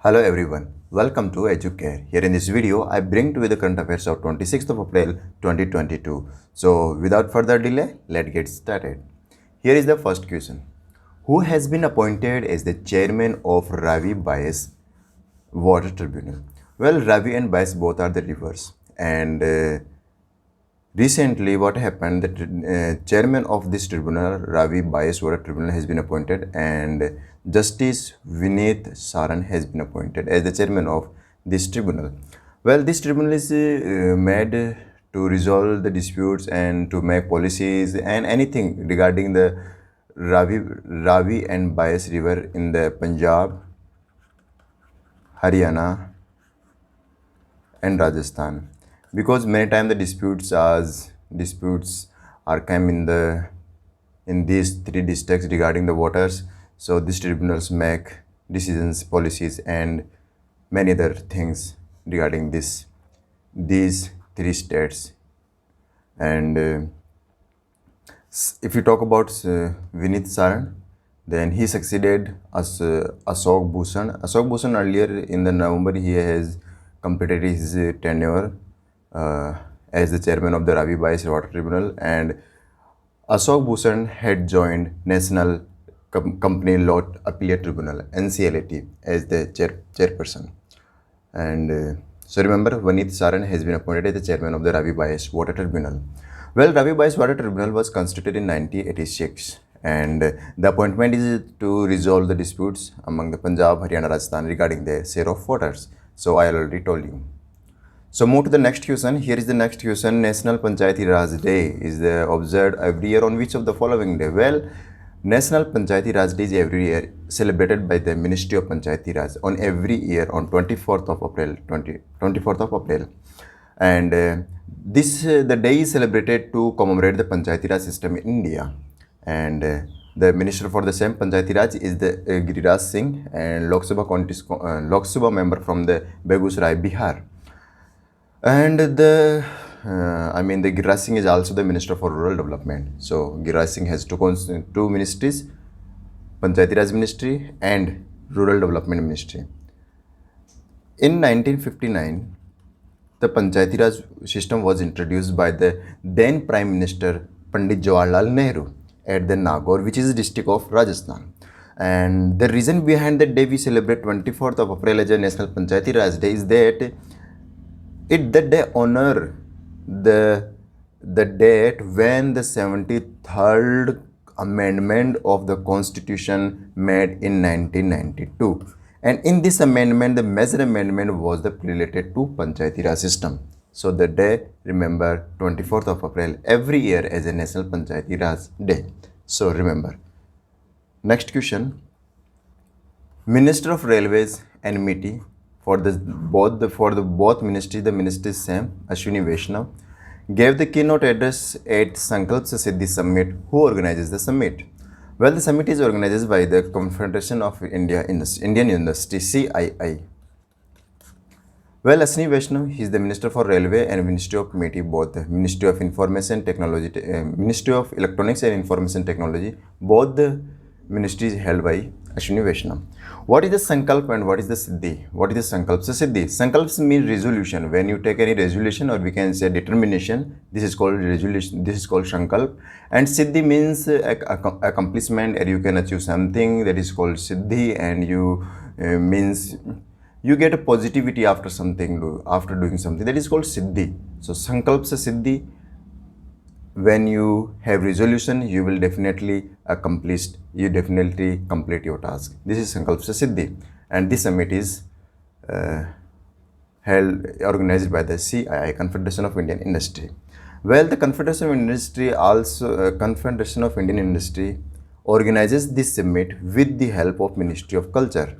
Hello everyone, welcome to Educare. Here in this video, I bring to you the current affairs of 26th of April 2022. So without further delay, let's get started. Here is the first question. Who has been appointed as the chairman of Ravi Bias Water Tribunal? Well, Ravi and Bias both are the rivers, and recently, what happened? The chairman of this tribunal, Ravi Bias Water Tribunal, has been appointed, and Justice Vineet Saran has been appointed as the chairman of this tribunal. Well, this tribunal is made to resolve the disputes and to make policies and anything regarding the Ravi and Bias River in the Punjab, Haryana, and Rajasthan, because many times the disputes are come in these three districts regarding the waters. So these tribunals make decisions, policies, and many other things regarding these three states. And if you talk about Vineet Saran, then he succeeded as Ashok Bhushan. Ashok Bhushan earlier in the November he has completed his tenure as the chairman of the Ravi Bias Water Tribunal, and Ashok Bhushan had joined National Company Law Appellate Tribunal (NCLAT) as the chairperson. And so remember, Vineet Saran has been appointed as the chairman of the Ravi Bias Water Tribunal. Well, Ravi Bias Water Tribunal was constituted in 1986, and the appointment is to resolve the disputes among the Punjab, Haryana, Rajasthan regarding the share of waters. So I already told you. So move to the next question. Here is the next question. National Panchayati Raj Day is observed every year on which of the following day? Well, National Panchayati Raj Day is every year celebrated by the Ministry of Panchayati Raj on every year on 24th of April, 24th of April. And the day is celebrated to commemorate the Panchayati Raj system in India. And the minister for the same Panchayati Raj is the Giriraj Singh, and Lok Sabha member from the Begusarai, Bihar. And the Giriraj Singh is also the Minister for Rural Development. So Giriraj Singh has two ministries, Panchayati Raj Ministry and Rural Development Ministry. In 1959, the Panchayati Raj system was introduced by the then Prime Minister Pandit Jawaharlal Nehru at the Nagaur, which is the district of Rajasthan. And the reason behind the day we celebrate 24th of April as a National Panchayati Raj Day is that they honor the date when the 73rd amendment of the Constitution made in 1992. And in this amendment, the major amendment was related to Panchayati Raj system. So the day, remember, 24th of April every year as a National Panchayati Raj Day. So remember. Next question. Minister of Railways enmity for both ministries, the ministry same, Ashwini Vaishnav, gave the keynote address at Sankalp Se Siddhi Summit. Who organizes the summit? Well, the summit is organized by the Confederation of Indian Industry, CII. Well, Ashwini Vaishnav, he is the Minister for Railway and Ministry of MITI, both the Ministry of Information Technology, Ministry of Electronics and Information Technology, both the ministries held by Ashwini Vaishnav. What is the Sankalp and what is the Siddhi? What is the Sankalp? So Siddhi. Sankalp means resolution. When you take any resolution, or we can say determination, this is called resolution. This is called Sankalp. And Siddhi means accomplishment, or you can achieve something, that is called Siddhi. And you means you get a positivity after doing something, that is called Siddhi. So Sankalp se Siddhi. When you have resolution, you will definitely complete your task. This is Sankalp Se Siddhi, and this summit is organized by the CII, Confederation of Indian Industry. Well, the Confederation of Indian Industry organizes this summit with the help of Ministry of Culture.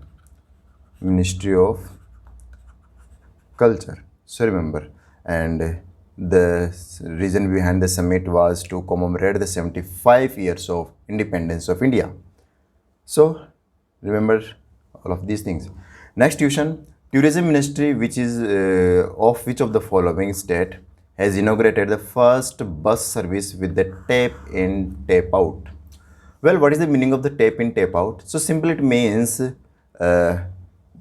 So remember, and the reason behind the summit was to commemorate the 75 years of independence of India. So remember all of these things. Next question. Tourism Ministry, which is of which of the following state has inaugurated the first bus service with the tap in, tap out? Well, what is the meaning of the tap in, tap out? So simply it means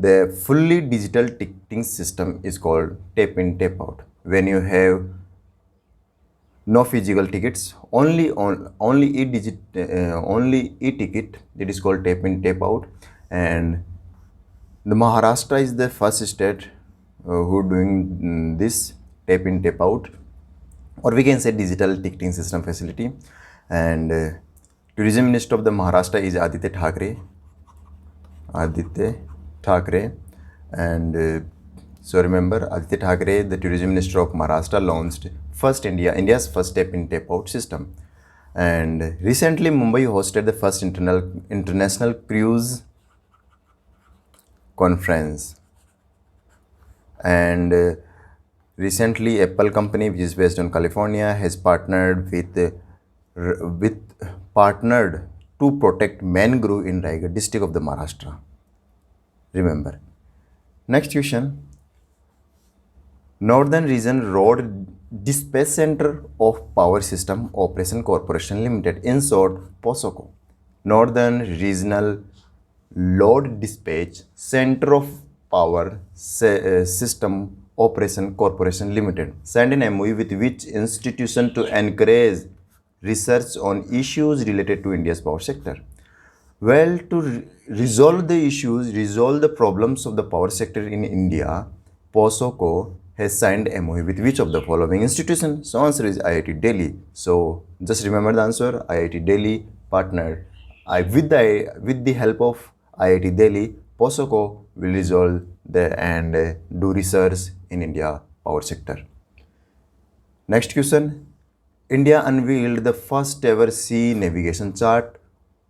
The fully digital ticketing system is called tap in tap out. When you have no physical tickets, only only e-ticket, it is called tap in tap out. And the Maharashtra is the first state who doing this tap in tap out, or we can say digital ticketing system facility. And tourism minister of the Maharashtra is Aditya Thackeray. And so remember, Aditya Thackeray, the tourism minister of Maharashtra, launched India's first tap in tap out system. And recently Mumbai hosted the first international cruise conference. And recently Apple company, which is based on California, has with partnered to protect mangrove in Raigad district of the Maharashtra. Remember. Next question. Northern Region Road Dispatch Center of Power System Operation Corporation Limited, in short POSOCO. Northern Regional Load Dispatch Center of Power System Operation Corporation Limited signed an MOU with which institution to encourage research on issues related to India's power sector. Well, to resolve the issues, resolve the problems of the power sector in India, POSOCO has signed MOU with which of the following institution? So answer is IIT Delhi. So just remember the answer. IIT Delhi partnered. With the help of IIT Delhi, POSOCO will resolve and do research in India power sector. Next question. India unveiled the first ever sea navigation chart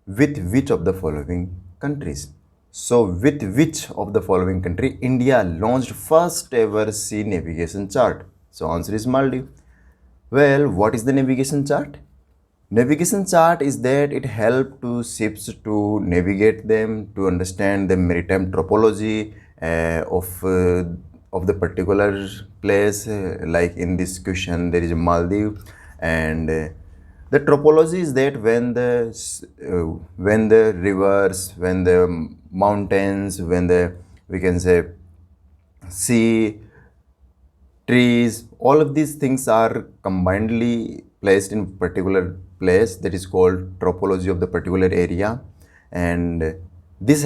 with which of the following countries? So with which of the following country India launched first ever sea navigation chart? So answer is Maldives. Well, what is the navigation chart? Navigation chart is that it helps to ships to navigate them, to understand the maritime topology of the particular place. Like in this question, there is Maldives, and the topology is that when the rivers, when the mountains, when the, we can say, sea, trees, all of these things are combinedly placed in particular place, that is called topology of the particular area. And this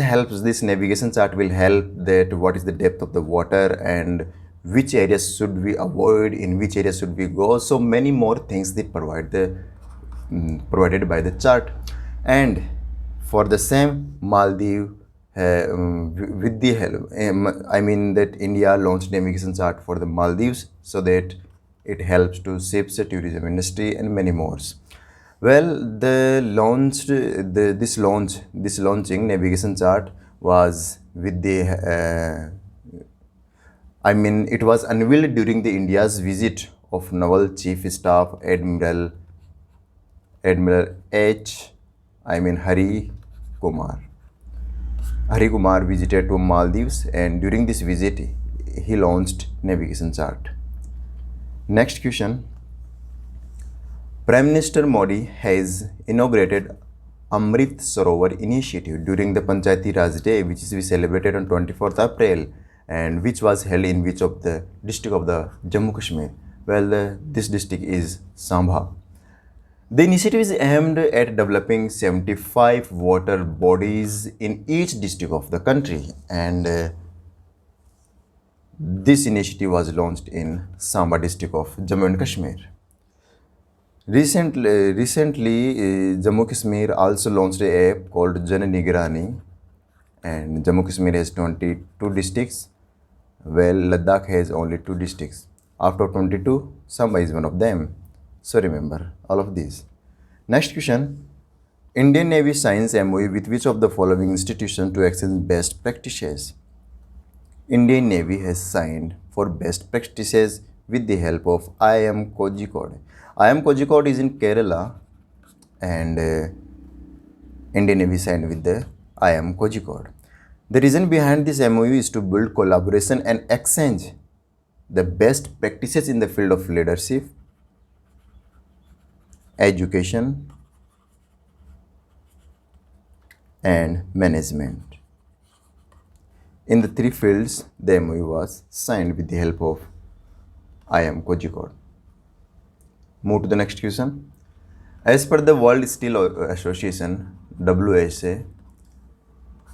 navigation chart will help that what is the depth of the water and which areas should we avoid, in which areas should we go. So many more things that provided by the chart. And for the same, Maldives, with the help, I mean that India launched navigation chart for the Maldives so that it helps to shape the tourism industry and many more. Well, this launching navigation chart was with the it was unveiled during the India's visit of Naval Chief Staff Admiral Hari Kumar. Hari Kumar visited to Maldives, and during this visit, he launched navigation chart. Next question. Prime Minister Modi has inaugurated Amrit Sarovar initiative during the Panchayati Raj Day, which is we celebrated on 24th April, and which was held in which of the district of the Jammu Kashmir? Well, this district is Sambha. The initiative is aimed at developing 75 water bodies in each district of the country, and this initiative was launched in Samba district of Jammu and Kashmir. Recently, Jammu Kashmir also launched an app called Jan Nigarani, and Jammu Kashmir has 22 districts, while Ladakh has only 2 districts. Out of 22, Samba is one of them. So remember all of these. Next question. Indian Navy signs MOU with which of the following institutions to exchange best practices? Indian Navy has signed for best practices with the help of IIM Kozhikode. IIM Kozhikode is in Kerala, and Indian Navy signed with the IIM Kozhikode. The reason behind this MOU is to build collaboration and exchange the best practices in the field of leadership, education, and management. In the three fields, the MOU was signed with the help of IM Kozhikode. Move to the next question. As per the World Steel Association, WSA,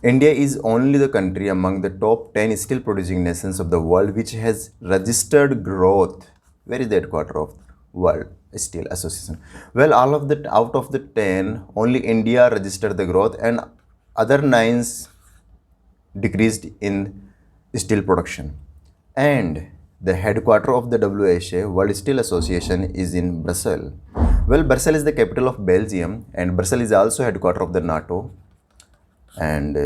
India is only the country among the top 10 steel producing nations of the world which has registered growth. Where is the headquarter of World Steel Association? Well, all of the out of the 10, only India registered the growth and other nines decreased in steel production. And the headquarter of the WSA, World Steel Association, is in Brussels. Well, Brussels is the capital of Belgium, and Brussels is also headquarter of the NATO. And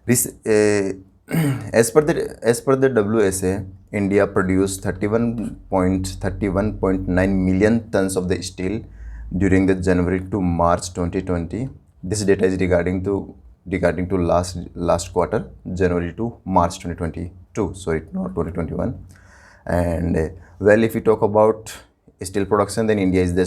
this, as per the WSA, India produced 31.9 million tons of the steel during the January to March 2020. This data is regarding to last quarter, January to March 2022. Sorry, not 2021. And well, if we talk about steel production, then India is the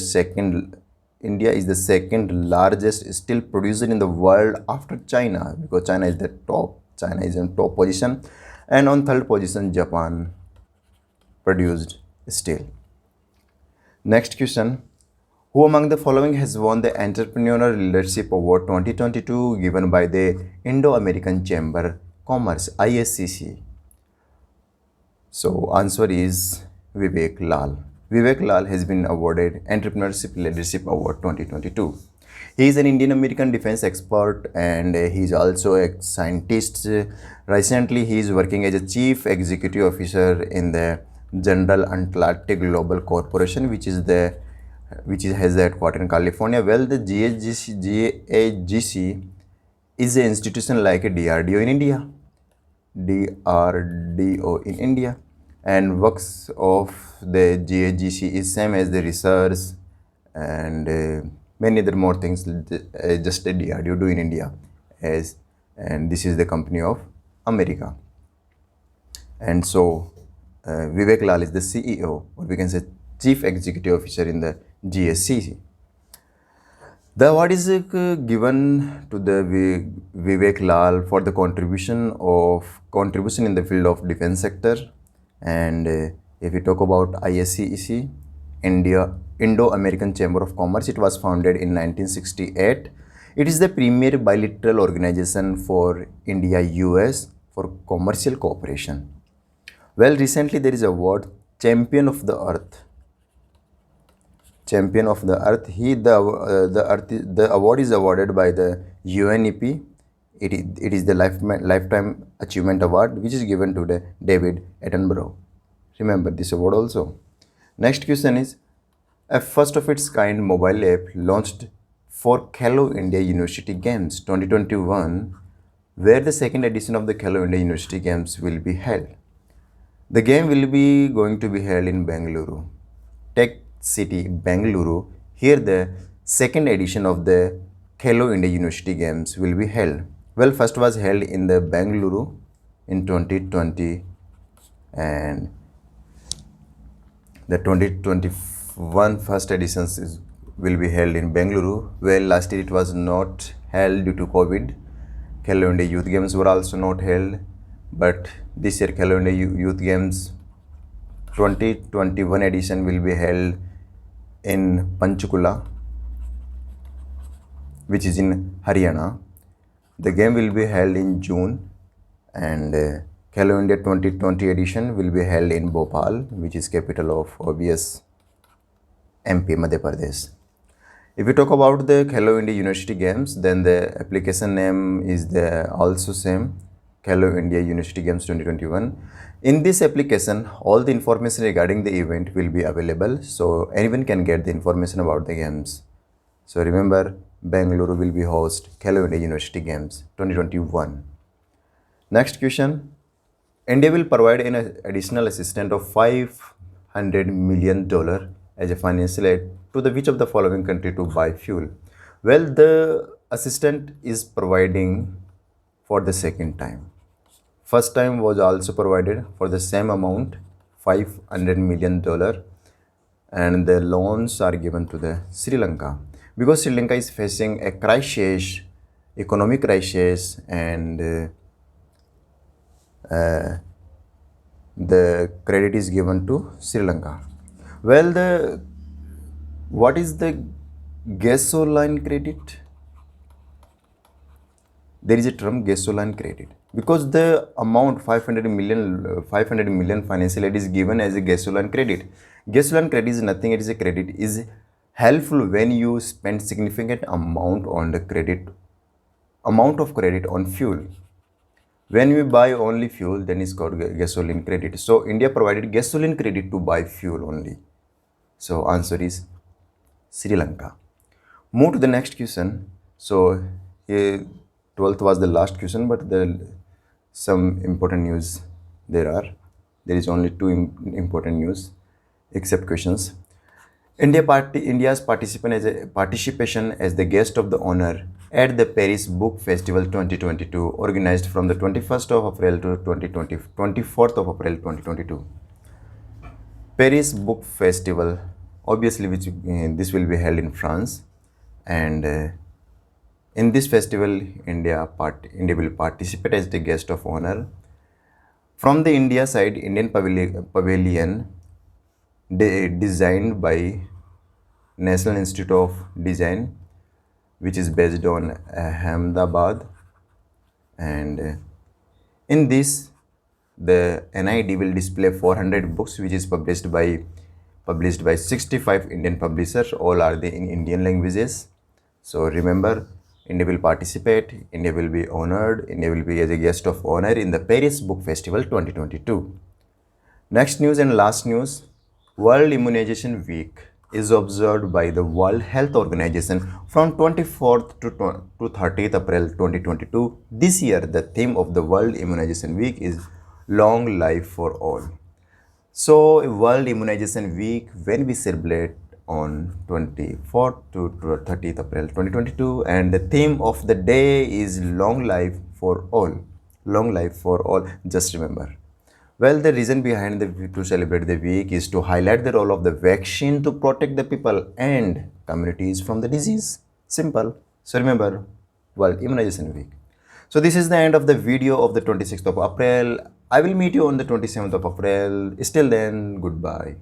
second largest steel producer in the world after China, because China is the top. China is in top position, and on third position, Japan produced steel. Next question. Who among the following has won the Entrepreneurial Leadership Award 2022 given by the Indo-American Chamber Commerce, ISCC? So answer is Vivek Lal. Vivek Lal has been awarded Entrepreneurship Leadership Award 2022. He is an Indian American defense expert and he is also a scientist. Recently, he is working as a chief executive officer in the General Atlantic Global Corporation, which has the headquarters in California. Well, the GAGC is an institution like a DRDO in India. DRDO in India, and works of the GAGC is same as the research and many other more things just the DRDO do in India, and this is the company of America. And so Vivek Lal is the CEO, or we can say Chief Executive Officer in the GSCC. The award is given to the Vivek Lal for the contribution in the field of defense sector. And if we talk about ISCC, Indo-American Chamber of Commerce, it was founded in 1968. It is the premier bilateral organization for India-US for commercial cooperation. Well, recently there is a award, Champion of the Earth. Champion of the Earth. The award is awarded by the UNEP. It is the Lifetime Achievement Award, which is given to the David Attenborough. Remember this award also. Next question is, a first of its kind mobile app launched for Khelo India University Games 2021, where the second edition of the Khelo India University Games will be held. The game will be going to be held in Bengaluru, Tech City, Bengaluru. Here the second edition of the Khelo India University Games will be held. Well, first was held in the Bengaluru in 2020, and the 2021 first editions will be held in Bengaluru. Well, last year it was not held due to COVID. Khelo India Youth Games were also not held, but this year Khelo India Youth Games 2021 edition will be held in Panchkula, which is in Haryana. The game will be held in June, and Khelo India 2020 edition will be held in Bhopal, which is capital of obvious MP, Madhya Pradesh. If we talk about the Khelo India University Games, then the application name is also same, Khelo India University Games 2021. In this application, all the information regarding the event will be available, so anyone can get the information about the games. So remember, Bengaluru will be host Khelo India University Games 2021. Next question. India will provide an additional assistance of $500 million as a financial aid to which of the following country to buy fuel? Well, the assistance is providing for the second time. First time was also provided for the same amount, $500 million, and the loans are given to the Sri Lanka, because Sri Lanka is facing a crisis, economic crisis, and the credit is given to Sri Lanka. Well, the what is the gasoline credit? There is a term gasoline credit because the amount 500 million financial aid is given as a gasoline credit. Gasoline credit is nothing, it is a credit is helpful when you spend significant amount on the credit amount of credit on fuel. When we buy only fuel, then it's called gasoline credit. So India provided gasoline credit to buy fuel only. So answer is Sri Lanka. Move to the next question. So here 12th was the last question, but some important news there are. There is only two important news, except questions. India's participation as the guest of the honor at the Paris Book Festival 2022, organized from the 21st of April to 24th of April 2022. Paris Book Festival, obviously, which this will be held in France, and in this festival, India will participate as the guest of honor. From the India side, Indian pavilion designed by National Institute of Design, which is based on Ahmedabad, and in this the NID will display 400 books which is published by 65 Indian publishers. All are in Indian languages. So remember, India will participate, India will be honored, India will be as a guest of honor in the Paris Book Festival 2022. Next news and last news, World Immunization Week is observed by the World Health Organization from 24th to 30th April 2022. This year, the theme of the World Immunization Week is Long Life for All. So, World Immunization Week, when we celebrate on 24th to 30th April 2022, and the theme of the day is Long Life for All. Long Life for All, just remember. Well, the reason behind to celebrate the week is to highlight the role of the vaccine to protect the people and communities from the disease. Simple. So remember, World Immunization Week. So this is the end of the video of the 26th of April. I will meet you on the 27th of April. Till then, goodbye.